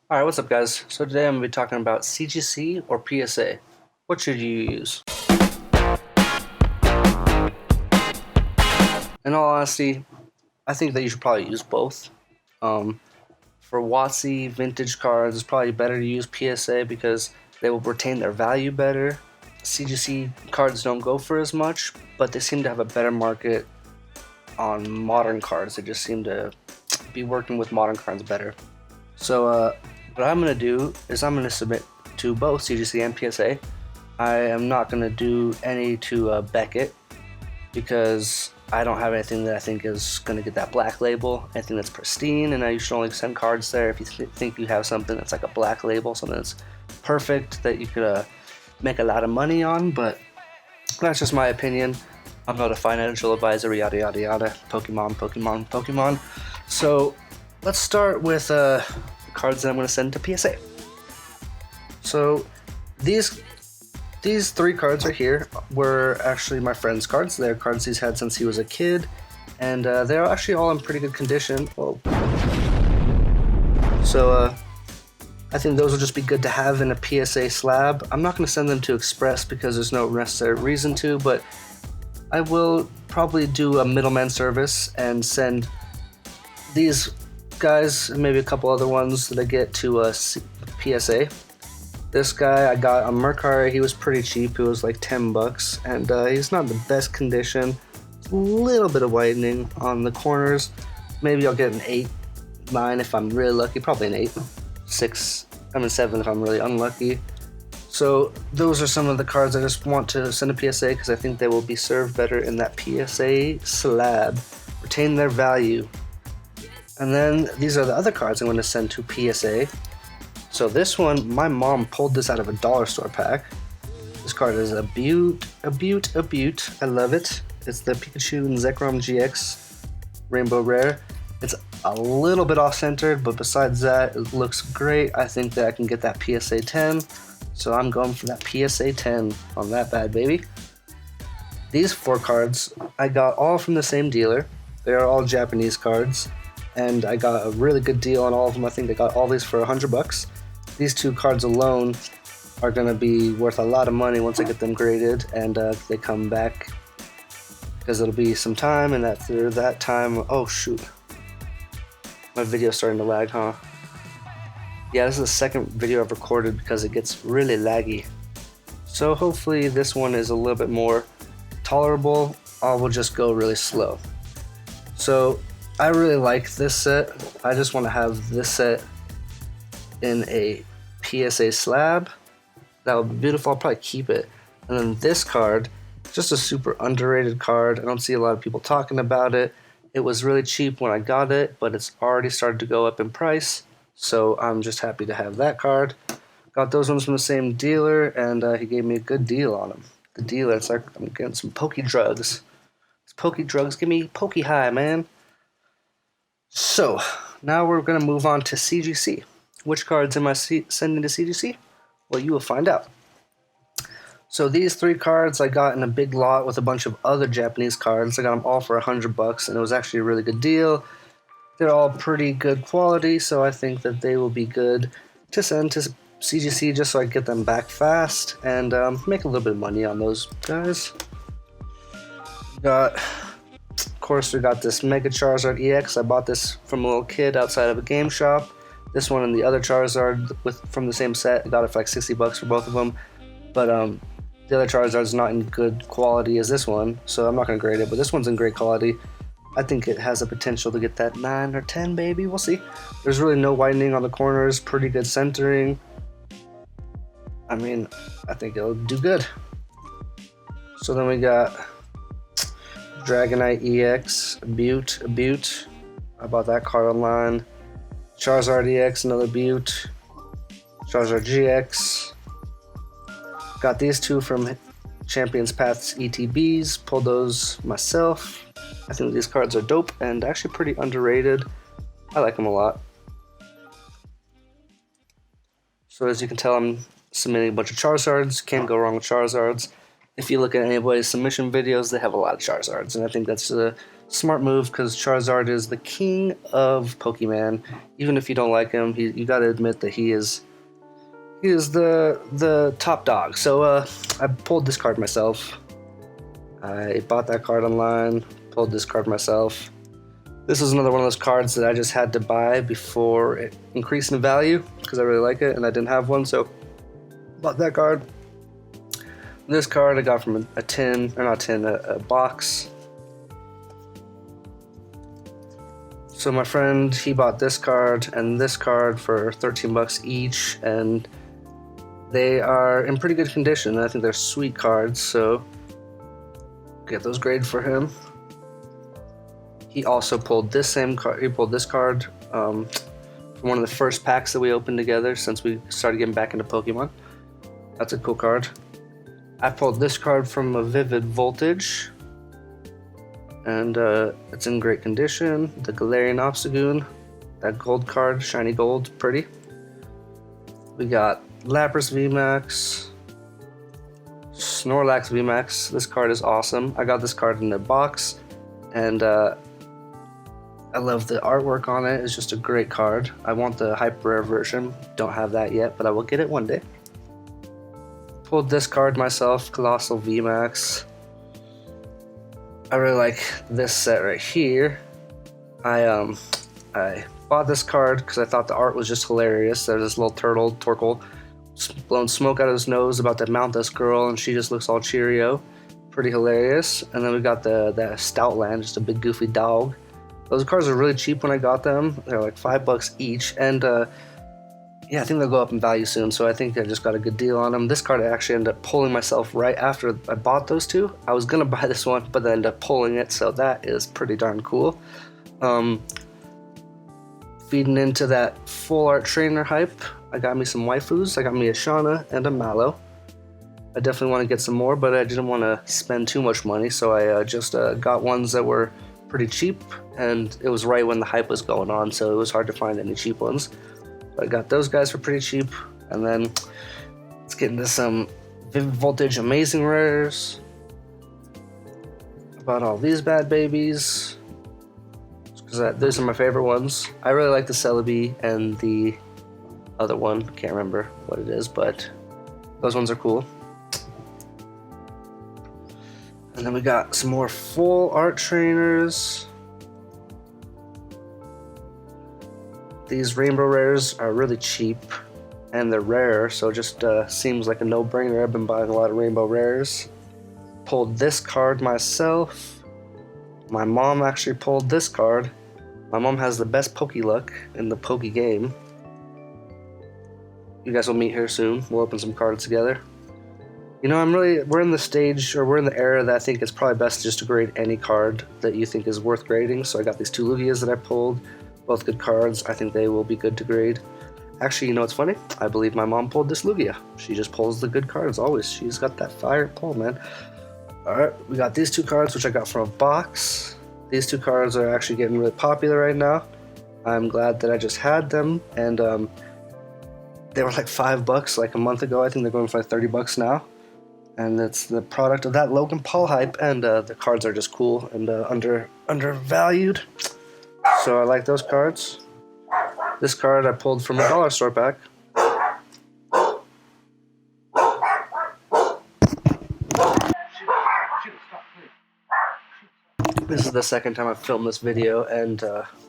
Alright, what's up guys? So today I'm going to be talking about CGC or PSA. What should you use? In all honesty, I think that you should probably use both. For WotC vintage cards, it's probably better to use PSA because they will retain their value better. CGC cards don't go for as much, but they seem to have a better market on modern cards. They just seem to be working with modern cards better. So what I'm going to do is I'm going to submit to both CGC and PSA. I am not going to do any to Beckett because I don't have anything that I think is going to get that black label, anything that's pristine, and you should only send cards there if you think you have something that's like a black label, something that's perfect that you could make a lot of money on, but that's just my opinion. I'm not a financial advisor, yada yada yada, Pokemon. So let's start with cards that I'm going to send to PSA. So these three cards right here were actually my friend's cards. They're cards he's had since he was a kid, and they're actually all in pretty good condition. Whoa. So I think those will just be good to have in a PSA slab. I'm not going to send them to Express because there's no necessary reason to, but I will probably do a middleman service and send these guys, and maybe a couple other ones that I get to PSA. This guy I got on Mercari. He was pretty cheap. It was like 10 bucks, and he's not in the best condition. A little bit of whitening on the corners. Maybe I'll get an 8, 9 if I'm really lucky. Probably an 8, 6. I mean 7 if I'm really unlucky. So those are some of the cards I just want to send to PSA because I think they will be served better in that PSA slab. Retain their value. And then these are the other cards I'm going to send to PSA. So this one, my mom pulled this out of a dollar store pack. This card is a beaut. I love it. It's the Pikachu and Zekrom GX Rainbow Rare. It's a little bit off-centered, but besides that, it looks great. I think that I can get that PSA 10. So I'm going for that PSA 10 on that bad baby. These 4 cards, I got all from the same dealer. They are all Japanese cards, and I got a really good deal on all of them. I think I got all these for 100 bucks. These 2 cards alone are going to be worth a lot of money once I get them graded and they come back, because it'll be some time, and after that time, oh shoot, my video's starting to lag, huh? Yeah, this is the second video I've recorded because it gets really laggy. So hopefully this one is a little bit more tolerable. I will just go really slow. So I really like this set. I just want to have this set in a PSA slab. That would be beautiful. I'll probably keep it. And then this card, just a super underrated card. I don't see a lot of people talking about it. It was really cheap when I got it, but it's already started to go up in price. So I'm just happy to have that card. Got those ones from the same dealer, and he gave me a good deal on them. The dealer, it's like I'm getting some Poke Drugs. It's Poke Drugs, give me Poke High, man. So now we're gonna move on to CGC. Which cards am I sending to CGC? Well, you will find out. So these 3 cards I got in a big lot with a bunch of other Japanese cards. I got them all for 100 bucks, and it was actually a really good deal. They're all pretty good quality, so I think that they will be good to send to CGC just so I get them back fast and make a little bit of money on those guys. Of course, we got this Mega Charizard EX. I bought this from a little kid outside of a game shop. This one and the other Charizard from the same set, I got it for like 60 bucks for both of them. But the other Charizard is not in good quality as this one, so I'm not going to grade it. But this one's in great quality. I think it has a potential to get that 9 or 10, baby. We'll see. There's really no whitening on the corners. Pretty good centering. I mean, I think it'll do good. So then we got Dragonite EX, Butte. I bought that card online. Charizard EX, another Butte. Charizard GX. Got these 2 from Champions Paths ETBs. Pulled those myself. I think these cards are dope and actually pretty underrated. I like them a lot. So as you can tell, I'm submitting a bunch of Charizards. Can't go wrong with Charizards. If you look at anybody's submission videos, they have a lot of Charizards, and I think that's Smart move, because Charizard is the king of Pokemon. Even if you don't like him, you gotta admit that he is the top dog. So I pulled this card myself. I bought that card online, pulled this card myself. This is another one of those cards that I just had to buy before it increased in value because I really like it and I didn't have one, so bought that card. This card I got from a box. So my friend, he bought this card and this card for 13 bucks each, and they are in pretty good condition. I think they're sweet cards, so get those graded for him. He also pulled this same card. He pulled this card from one of the first packs that we opened together since we started getting back into Pokemon. That's a cool card. I pulled this card from a Vivid Voltage, and it's in great condition. The Galarian Obstagoon, that gold card, shiny gold, pretty. We got Lapras VMAX, Snorlax VMAX. This card is awesome. I got this card in a box, and I love the artwork on it. It's just a great card. I want the hyper rare version. Don't have that yet, but I will get it one day. Pulled this card myself, Colossal VMAX. I really like this set right here. I bought this card because I thought the art was just hilarious. There's this little turtle, Torkoal, blowing smoke out of his nose about to mount this girl, and she just looks all Cheerio. Pretty hilarious. And then we got the Stoutland, just a big goofy dog. Those cards are really cheap when I got them. They're like $5 each, and yeah, I think they'll go up in value soon, so I think I just got a good deal on them. This card I actually ended up pulling myself right after I bought those two. I was gonna buy this one, but then ended up pulling it, so that is pretty darn cool. Feeding into that full art trainer hype, I got me some waifus. I got me a Shauna and a Mallow. I definitely want to get some more, but I didn't want to spend too much money, so I just got ones that were pretty cheap, and it was right when the hype was going on, so it was hard to find any cheap ones. But I got those guys for pretty cheap, and then let's get into some Vivid Voltage Amazing Rares. About all these bad babies, because those are my favorite ones. I really like the Celebi and the other one, can't remember what it is, but those ones are cool. And then we got some more full art trainers. These rainbow rares are really cheap, and they're rare, so it just seems like a no-brainer. I've been buying a lot of rainbow rares. Pulled this card myself. My mom actually pulled this card. My mom has the best Poké luck in the Poké game. You guys will meet her soon. We'll open some cards together. You know, we're in the stage, or we're in the era that I think it's probably best just to grade any card that you think is worth grading. So I got these two Lugias that I pulled, both good cards. I think they will be good to grade. Actually, you know what's funny? I believe my mom pulled this Lugia. She just pulls the good cards always. She's got that fire pull, man. Alright, we got these two cards, which I got from a box. These two cards are actually getting really popular right now. I'm glad that I just had them, and they were like $5 like a month ago. I think they're going for like $30 now. And it's the product of that Logan Paul hype, and the cards are just cool and undervalued. So I like those cards. This card I pulled from a dollar store pack. This is the second time I've filmed this video, and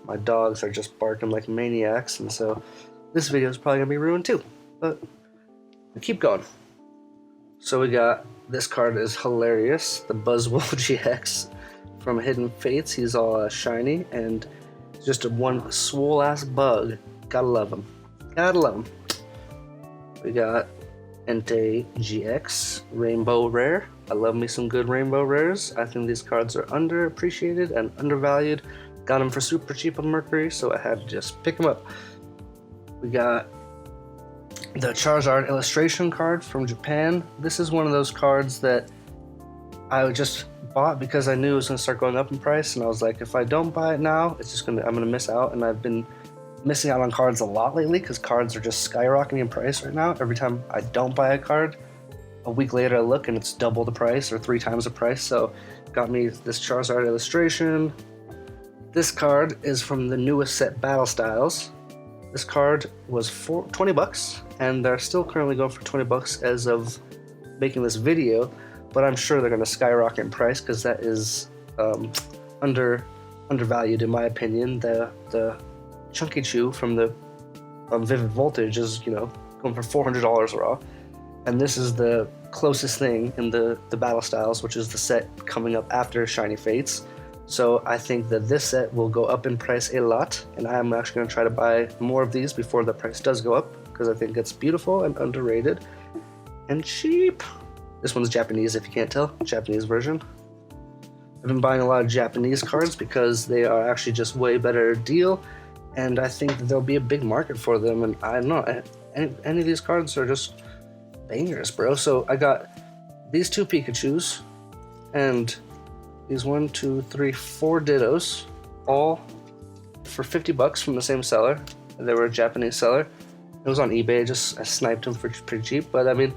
my dogs are just barking like maniacs, and so this video is probably gonna be ruined too. But we keep going. So we got, this card is hilarious, the Buzzwole GX from Hidden Fates. He's all shiny and just a one swole ass bug. Gotta love him. Gotta love him. We got Entei GX Rainbow Rare. I love me some good Rainbow Rares. I think these cards are underappreciated and undervalued. Got them for super cheap on Mercury, so I had to just pick them up. We got the Charizard illustration card from Japan. This is one of those cards that I just bought because I knew it was going to start going up in price, and I was like, if I don't buy it now, I'm going to miss out. And I've been missing out on cards a lot lately because cards are just skyrocketing in price right now. Every time I don't buy a card, a week later I look and it's double the price or 3 times the price. So got me this Charizard illustration. This card is from the newest set, Battle Styles. This card was $20, and they're still currently going for $20 as of making this video, but I'm sure they're going to skyrocket in price because that is undervalued in my opinion. The Chunky Chew from the Vivid Voltage is, you know, going for $400 raw, and this is the closest thing in the Battle Styles, which is the set coming up after Shiny Fates. So I think that this set will go up in price a lot, and I'm actually going to try to buy more of these before the price does go up, because I think it's beautiful and underrated and cheap. This one's Japanese, if you can't tell, Japanese version. I've been buying a lot of Japanese cards because they are actually just way better deal, and I think that there'll be a big market for them, and I don't know, any of these cards are just bangers, bro. So I got these 2 Pikachus, and these 1, 2, 3, 4 Dittos, all for $50 from the same seller. They were a Japanese seller. It was on eBay. I sniped them for pretty cheap. But I mean,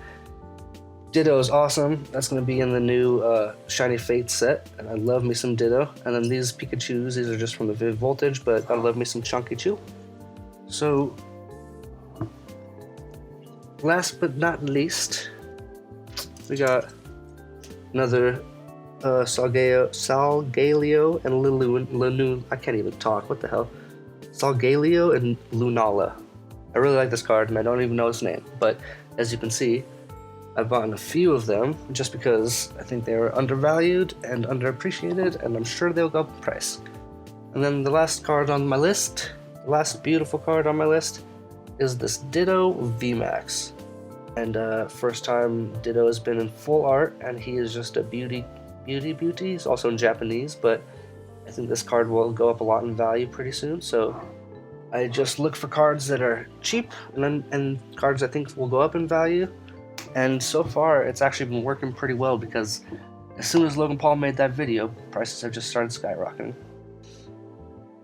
Ditto is awesome. That's going to be in the new Shiny Fate set, and I love me some Ditto. And then these Pikachus, these are just from the Vivid Voltage, but I love me some Chunky Chew. So, last but not least, we got another Solgaleo and Lunu. I can't even talk. What the hell? Solgaleo and Lunala. I really like this card, and I don't even know its name. But as you can see, I've bought a few of them just because I think they are undervalued and underappreciated, and I'm sure they'll go up in price. And then the last card on my list, the last beautiful card on my list, is this Ditto VMAX. And first time Ditto has been in full art, and he is just a beauty. He's also in Japanese, but I think this card will go up a lot in value pretty soon. So I just look for cards that are cheap and cards I think will go up in value. And so far, it's actually been working pretty well because as soon as Logan Paul made that video, prices have just started skyrocketing.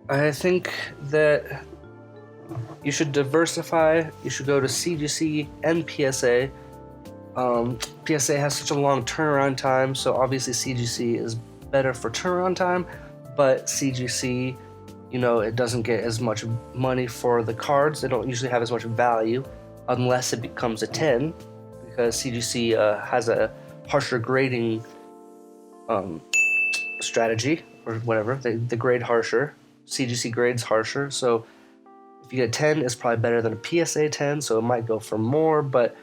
I think that you should diversify. You should go to CGC and PSA. PSA has such a long turnaround time, so obviously CGC is better for turnaround time, but CGC, you know, it doesn't get as much money for the cards. They don't usually have as much value unless it becomes a 10, because CGC has a harsher grading strategy, or whatever. They grade harsher. CGC grades harsher, so if you get a 10, it's probably better than a PSA 10, so it might go for more, but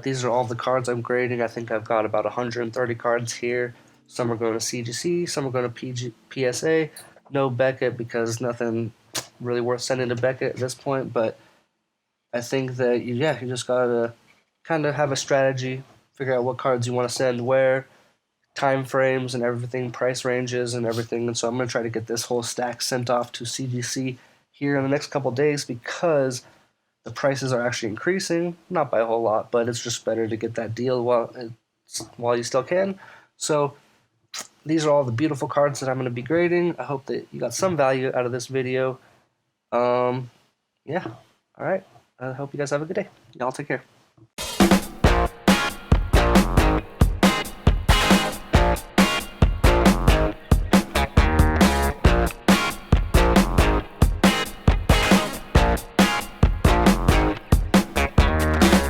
these are all the cards I'm grading. I think I've got about 130 cards here. Some are going to CGC, some are going to PSA. No Beckett because nothing really worth sending to Beckett at this point, but I think that, you just got to kind of have a strategy, figure out what cards you want to send where, time frames and everything, price ranges and everything. And so I'm going to try to get this whole stack sent off to CGC here in the next couple days because the prices are actually increasing, not by a whole lot, but it's just better to get that deal while you still can. So these are all the beautiful cards that I'm going to be grading. I hope that you got some value out of this video. Yeah, all right. I hope you guys have a good day. Y'all take care.